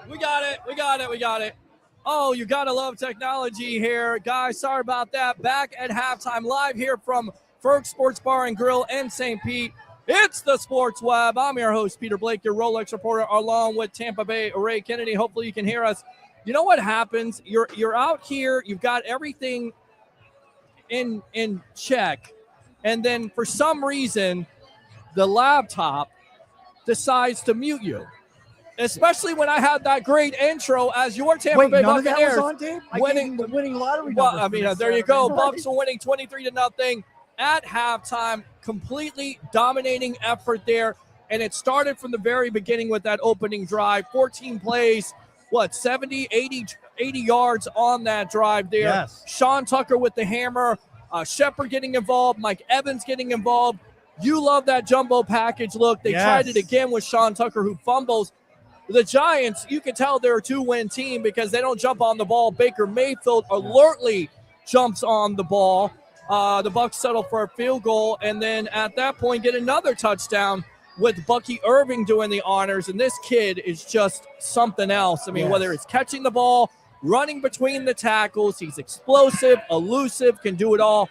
We got it. Oh, you got to love technology here. Guys, sorry about that. Back at halftime, live here from Ferg Sports Bar and Grill in St. Pete. It's the Sports Web. I'm your host, Peter Blake, your Rolex reporter, along with Tampa Bay Ray Kennedy. Hopefully you can hear us. You know what happens? You're out here. You've got everything in check. And then for some reason, the laptop decides to mute you. Especially when I had that great intro as your Tampa Bay none Buccaneers of that was on tape? winning the winning lottery. Well, I mean, there you go. Bucs are winning 23-0 at halftime. Completely dominating effort there, and it started from the very beginning with that opening drive. 14 plays, 70, 80 yards on that drive there. Yes. Sean Tucker with the hammer. Shepard getting involved. Mike Evans getting involved. You love that jumbo package look. They tried it again with Sean Tucker, who fumbles. The Giants, you can tell they're a two-win team because they don't jump on the ball. Baker Mayfield alertly jumps on the ball. The Bucs settle for a field goal, and then at that point get another touchdown with Bucky Irving doing the honors. And this kid is just something else. I mean, whether it's catching the ball, running between the tackles, he's explosive, elusive, can do it all.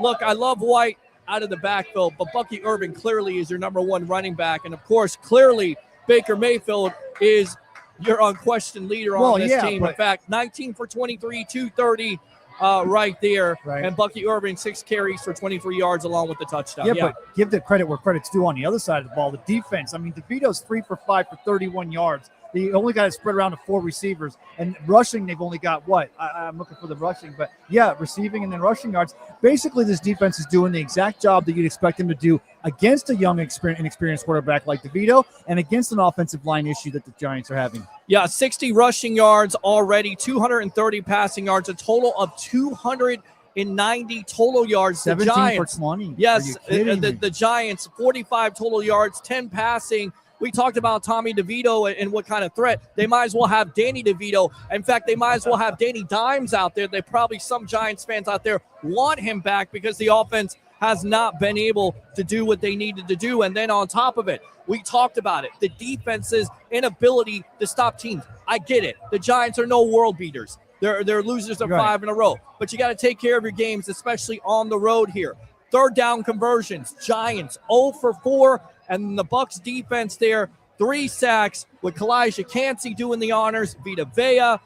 Look, I love White out of the backfield, but Bucky Irving clearly is your number one running back. And, of course, clearly Baker Mayfield is your unquestioned leader on this team. In fact, 19 for 23, 230 right there. Right. And Bucky Irving, 6 carries for 23 yards along with the touchdown. But give the credit where credit's due on the other side of the ball. The defense, I mean, DeVito's 3 for 5 for 31 yards. They only got it spread around to 4 receivers. And rushing, they've only got what? I'm looking for the rushing. But, receiving and then rushing yards. Basically, this defense is doing the exact job that you'd expect them to do against a young, inexperienced quarterback like DeVito and against an offensive line issue that the Giants are having. 60 rushing yards already, 230 passing yards, a total of 290 total yards. 17 the Giants, for 20. Yes, the Giants, 45 total yards, 10 passing. We talked about Tommy DeVito and what kind of threat. They might as well have Danny DeVito. In fact, they might as well have Danny Dimes out there. They probably, some Giants fans out there want him back because the offense has not been able to do what they needed to do. And then on top of it, we talked about it, the defense's inability to stop teams. I get it. The Giants are no world beaters. They're losers of 5 in a row. But you got to take care of your games, especially on the road here. Third down conversions, Giants 0 for 4. And the Bucs defense there, 3 sacks with Kalijah Cansey doing the honors, Vita Vea,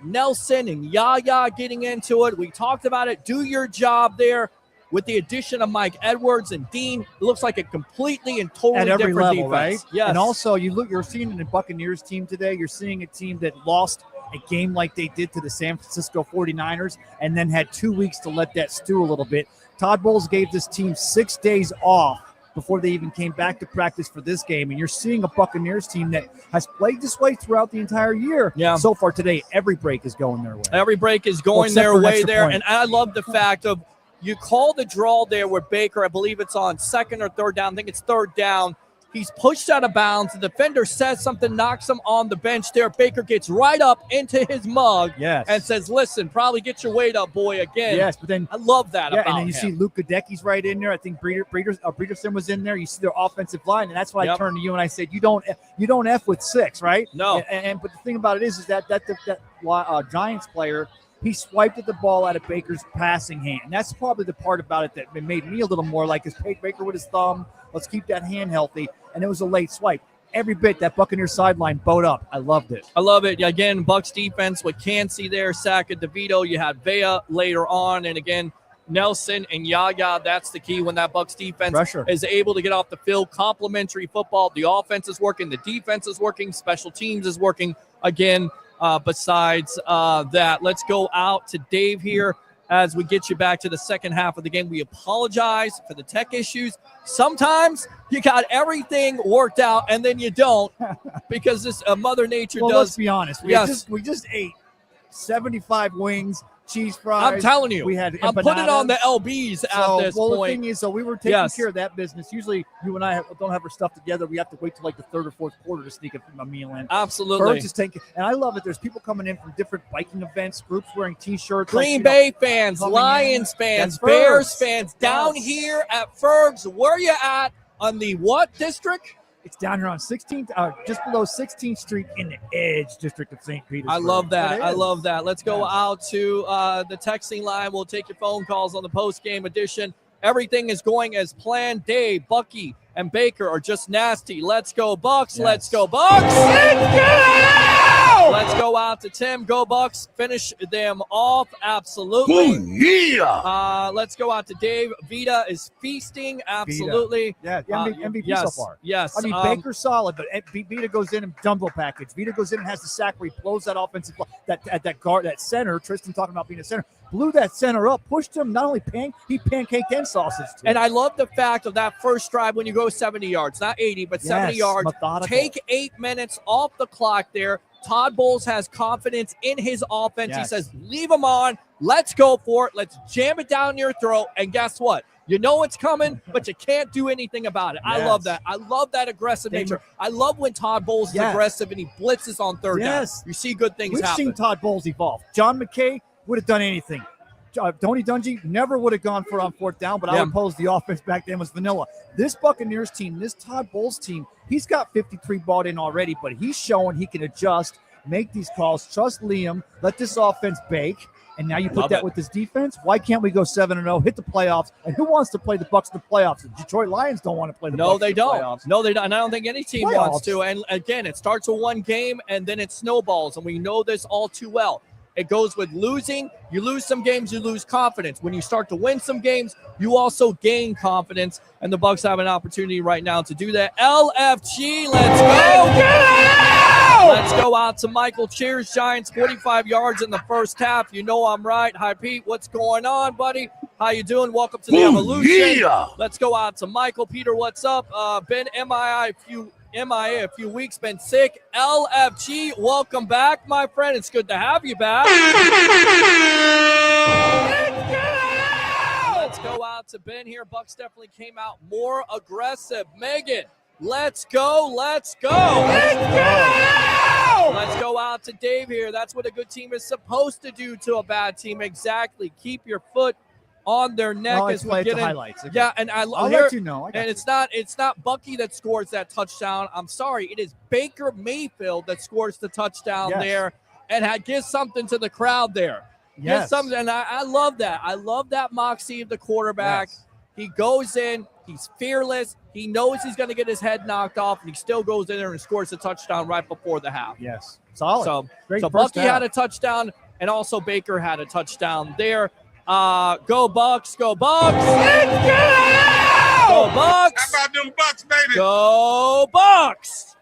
Nelson and Yaya getting into it. We talked about it. Do your job there. With the addition of Mike Edwards and Dean, it looks like a completely and totally at every different level, defense. right? Yes. And also, you're seeing in the Buccaneers team today, you're seeing a team that lost a game like they did to the San Francisco 49ers and then had 2 weeks to let that stew a little bit. Todd Bowles gave this team 6 days off before they even came back to practice for this game. And you're seeing a Buccaneers team that has played this way throughout the entire year. Yeah. So far today, every break is going their way. Every break is going their way there. And I love the fact of you call the draw there with Baker. I believe it's on 2nd or 3rd down. I think it's 3rd down. He's pushed out of bounds. The defender says something, knocks him on the bench there. Baker gets right up into his mug and says, listen, probably get your weight up, boy, again. Yes, but then I love that about and then you him. see Luke Gadecki's right in there. I think Breederson was in there. You see their offensive line, and that's why I turned to you and I said, you don't F with 6, right? No. But the thing about it is that Giants player, he swiped at the ball out of Baker's passing hand. And that's probably the part about it that made me a little more like, is Baker with his thumb. Let's keep that hand healthy. And it was a late swipe. Every bit that Buccaneers sideline bowed up. I loved it. I love it. Again, Bucs defense with Cansey there, sack at DeVito. You had Vea later on. And again, Nelson and Yaya, that's the key when that Bucs defense is able to get off the field. Complementary football. The offense is working. The defense is working. Special teams is working. Again, besides that, let's go out to Dave here as we get you back to the second half of the game. We apologize for the tech issues. Sometimes you got everything worked out and then you don't because this Mother Nature does. Let's be honest. We just ate 75 wings, cheese fries. I'm telling you, I'm putting on the LBs at this point. The thing is, we were taking care of that business. Usually, you and I don't have our stuff together. We have to wait till like the 3rd or 4th quarter to sneak a meal in. Absolutely. And I love it. There's people coming in from different biking events, groups wearing T-shirts. Green Bay fans, Lions fans, Bears fans, down here at Ferg's. Where you at on the what district? It's down here on 16th, just below 16th Street in the Edge District of St. Petersburg. I love that. I love that. Let's go out to the texting line. We'll take your phone calls on the post-game edition. Everything is going as planned. Dave, Bucky, and Baker are just nasty. Let's go, Bucs. Yes. Let's go, Bucs. Let's go! Let's go out to Tim. Go, Bucs. Finish them off. Absolutely. Yeah. Let's go out to Dave. Vita is feasting. Absolutely. Vita. Yeah, MVP yes, so far. Yes. I mean, Baker's solid, but Vita goes in and jumbo package. Vita goes in and has the sack where he blows that offensive that guard, that center. Tristan talking about being a center. Blew that center up, pushed him, not only he pancaked and sausage too. And I love the fact of that first drive when you go 70 yards, not 80, but 70 yards. Methodical. Take 8 minutes off the clock there. Todd Bowles has confidence in his offense. Yes. He says, leave them on. Let's go for it. Let's jam it down your throat. And guess what? You know it's coming, but you can't do anything about it. Yes. I love that. I love that aggressive nature. I love when Todd Bowles is aggressive and he blitzes on third down. You see good things happen. We've seen Todd Bowles evolve. John McKay would have done anything. Tony Dungy never would have gone for on fourth down, but I would pose the offense back then was vanilla. This Buccaneers team, this Todd Bowles team, he's got 53 bought in already, but he's showing he can adjust, make these calls, trust Liam, let this offense bake. And now you put that with this defense. Why can't we go 7-0, hit the playoffs? And who wants to play the Bucs in the playoffs? The Detroit Lions don't want to play the Bucs in the playoffs. No, they don't. And I don't think any team wants to. And again, it starts with one game and then it snowballs. And we know this all too well. It goes with losing. You lose some games, you lose confidence. When you start to win some games, you also gain confidence. And the Bucs have an opportunity right now to do that. LFG, let's go! Let's go out to Michael. Cheers, Giants, 45 yards in the first half. You know I'm right. Hi, Pete. What's going on, buddy? How you doing? Welcome to the Evolution. Yeah. Let's go out to Michael. Peter, what's up? Ben, MIA a few weeks, been sick. LFG, welcome back, my friend. It's good to have you back. Let's go out to Ben here. Bucs definitely came out more aggressive. Megan, let's go. Let's go. Let's go out to Dave here. That's what a good team is supposed to do to a bad team. Exactly. Keep your foot on their neck as we get in. Highlights. Okay. Yeah, and I'll let you know. It's not Bucky that scores that touchdown. I'm sorry, it is Baker Mayfield that scores the touchdown there, and gives something to the crowd there. Yes, gives something, and I love that. I love that moxie of the quarterback. Yes. He goes in, he's fearless. He knows he's going to get his head knocked off, and he still goes in there and scores a touchdown right before the half. Yes, solid. So Bucky had a touchdown, and also Baker had a touchdown there. Go Bucs, go Bucs. Let's go! Go Bucs. How about them Bucs, baby? Go Bucs.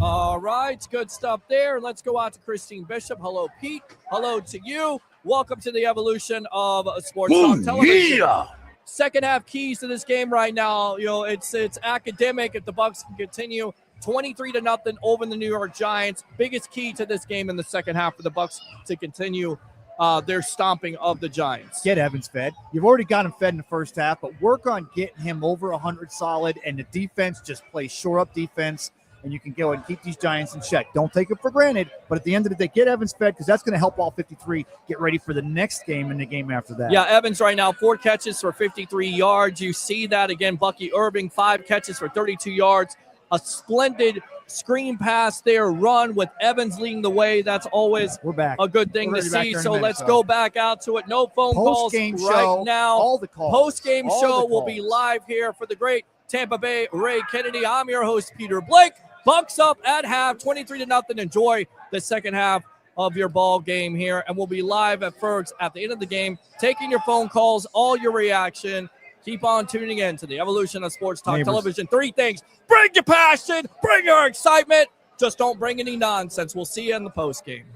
All right, good stuff there. Let's go out to Christine Bishop. Hello, Pete. Hello to you. Welcome to the evolution of Sports Talk Television. Yeah. Second half keys to this game right now. You know, it's academic if the Bucs can continue. 23-0 over the New York Giants. Biggest key to this game in the second half for the Bucs to continue their stomping of the Giants. Get Evans fed. You've already got him fed in the first half, but work on getting him over 100 solid, and the defense just plays shore-up defense, and you can go and keep these Giants in check. Don't take it for granted, but at the end of the day, get Evans fed because that's going to help all 53 get ready for the next game and the game after that. Yeah, Evans right now, 4 catches for 53 yards. You see that again. Bucky Irving, 5 catches for 32 yards. A splendid screen pass there, run with Evans leading the way. That's always a good thing to see. So let's go back out to it. No phone calls right now. All the calls. Post-game show will be live here for the great Tampa Bay Ray Kennedy. I'm your host, Peter Blake. Bucs up at half, 23-0. Enjoy the second half of your ball game here. And we'll be live at Ferg's at the end of the game, taking your phone calls, all your reaction. Keep on tuning in to the evolution of Sports Talk Television. 3 things. Bring your passion. Bring your excitement. Just don't bring any nonsense. We'll see you in the post game.